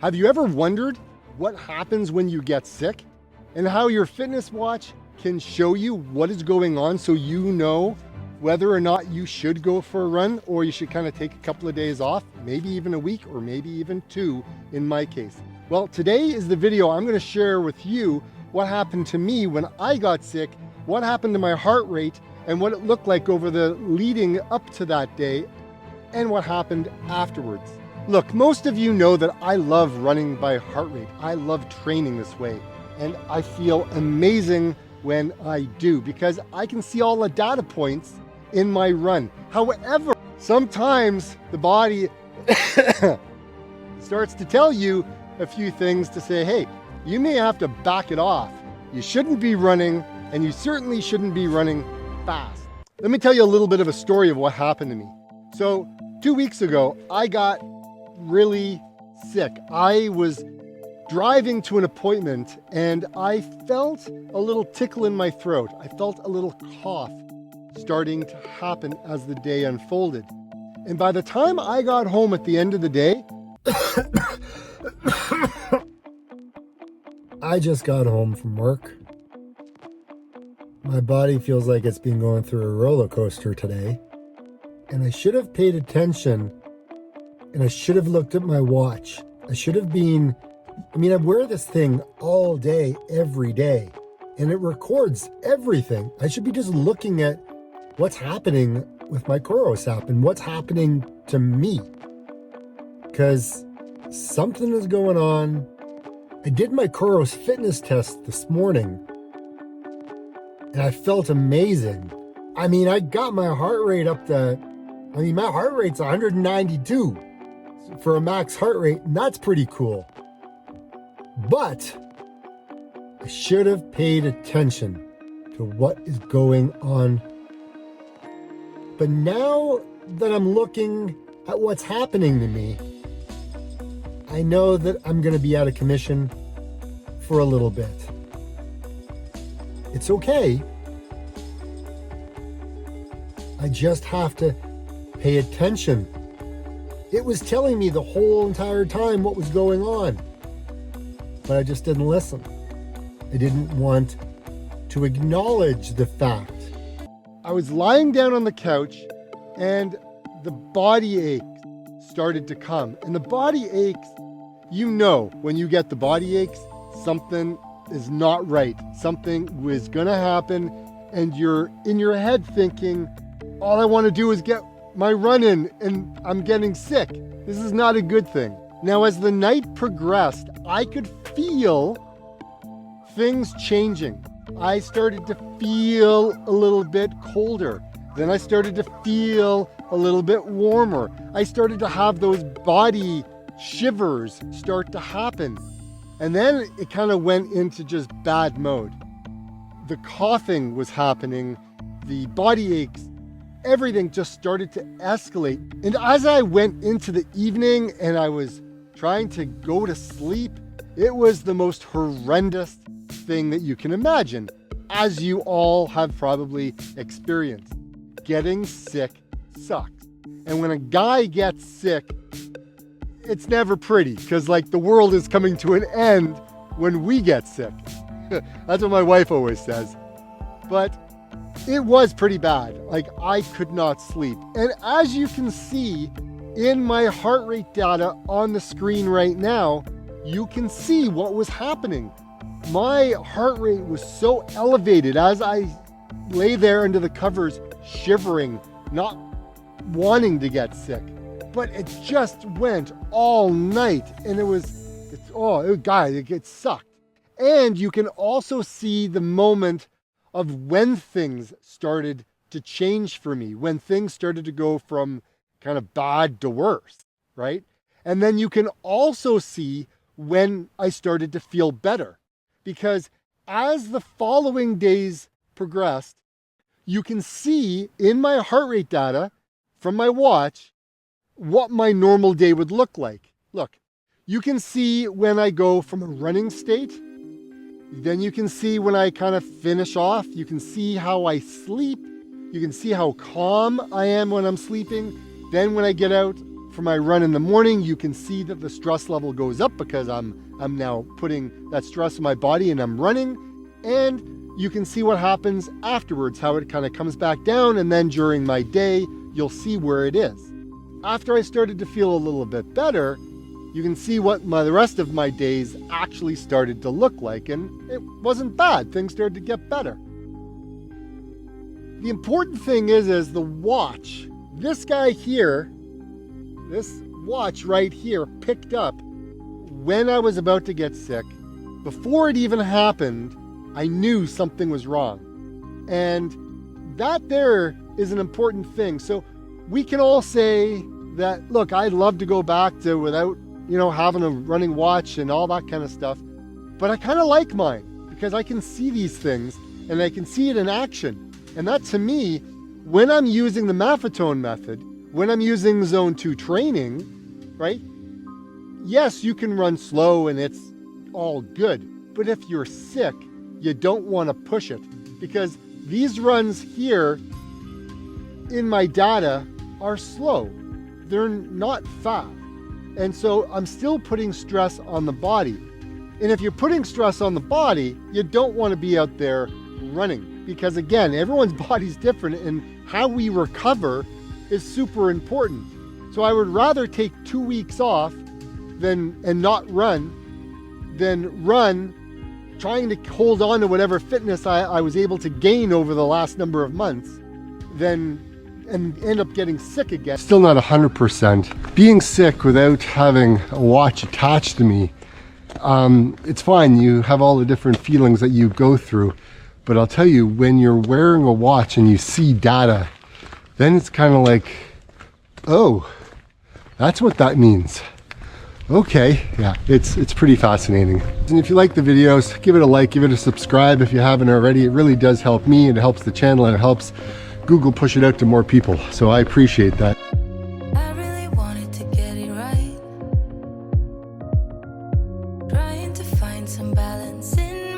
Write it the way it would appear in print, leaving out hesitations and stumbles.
Have you ever wondered what happens when you get sick and how your fitness watch can show you what is going on so you know whether or not you should go for a run or you should kind of take a couple of days off, maybe even a week or maybe even 2 in my case? Well, today is the video I'm going to share with you what happened to me when I got sick, what happened to my heart rate, and what it looked like over the leading up to that day, and what happened afterwards. Look, most of you know that I love running by heart rate. I love training this way, and I feel amazing when I do because I can see all the data points in my run. However, sometimes the body starts to tell you a few things to say, hey, you may have to back it off. You shouldn't be running, and you certainly shouldn't be running fast. Let me tell you a little bit of a story of what happened to me. So 2 weeks ago, I got really sick. I was driving to an appointment and I felt a little tickle in my throat. I felt a little cough starting to happen as the day unfolded. And by the time I got home at the end of the day, I just got home from work. My body feels like it's been going through a roller coaster today. And I should have paid attention and I should have looked at my watch. I should have been, I wear this thing all day, every day, and it records everything. I should be just looking at what's happening with my Coros app and what's happening to me. Because something is going on. I did my Coros fitness test this morning and I felt amazing. I got my heart rate up to, my heart rate's 192 for a max heart rate, and that's pretty cool. But I should have paid attention to what is going on. But now that I'm looking at what's happening to me, I know that I'm going to be out of commission for a little bit. It's okay. I just have to pay attention. It was telling me the whole entire time what was going on, but I just didn't listen. I didn't want to acknowledge the fact. I was lying down on the couch and the body aches started to come. And the body aches, when you get the body aches, something is not right. Something was gonna happen and you're in your head thinking, all I want to do is get my run in and I'm getting sick. This is not a good thing. Now, as the night progressed, I could feel things changing. I started to feel a little bit colder. Then I started to feel a little bit warmer. I started to have those body shivers start to happen. And then it kind of went into just bad mode. The coughing was happening, the body aches, everything just started to escalate. And as I went into the evening and I was trying to go to sleep, it was the most horrendous thing that you can imagine, as you all have probably experienced. Getting sick sucks. And when a guy gets sick, it's never pretty because the world is coming to an end when we get sick. That's what my wife always says. But it was pretty bad. I could not sleep. And as you can see in my heart rate data on the screen right now, you can see what was happening. My heart rate was so elevated as I lay there under the covers, shivering, not wanting to get sick. But it just went all night and it sucked. And you can also see the moment of when things started to change for me, when things started to go from kind of bad to worse, right? And then you can also see when I started to feel better, because as the following days progressed, you can see in my heart rate data from my watch what my normal day would look like. Look, you can see when I go from a running state. Then you can see when I kind of finish off, you can see how I sleep. You can see how calm I am when I'm sleeping. Then when I get out for my run in the morning, you can see that the stress level goes up because I'm now putting that stress in my body and I'm running. And you can see what happens afterwards, how it kind of comes back down, and then during my day, you'll see where it is. After I started to feel a little bit better, you can see what the rest of my days actually started to look like, and it wasn't bad. Things started to get better. The important thing is the watch. This guy here, this watch right here picked up when I was about to get sick. Before it even happened, I knew something was wrong. And that there is an important thing. So we can all say that, look, I'd love to go back to without, having a running watch and all that kind of stuff. But I kind of like mine because I can see these things and I can see it in action. And that, to me, when I'm using the Maffetone method, when I'm using Zone 2 training, right? Yes, you can run slow and it's all good. But if you're sick, you don't want to push it, because these runs here in my data are slow. They're not fast. And so I'm still putting stress on the body. And if you're putting stress on the body, you don't want to be out there running, because again, everyone's body's different and how we recover is super important. So I would rather take 2 weeks off and not run than run trying to hold on to whatever fitness I was able to gain over the last number of months, and end up getting sick again. Still not 100%. Being sick without having a watch attached to me, it's fine. You have all the different feelings that you go through. But I'll tell you, when you're wearing a watch and you see data, then it's kind of like, oh, that's what that means. Okay, yeah, it's pretty fascinating. And if you like the videos, give it a like, give it a subscribe if you haven't already. It really does help me, and it helps the channel, and it helps Google push it out to more people. So I appreciate that. I really wanted to get it right, trying to find some balance in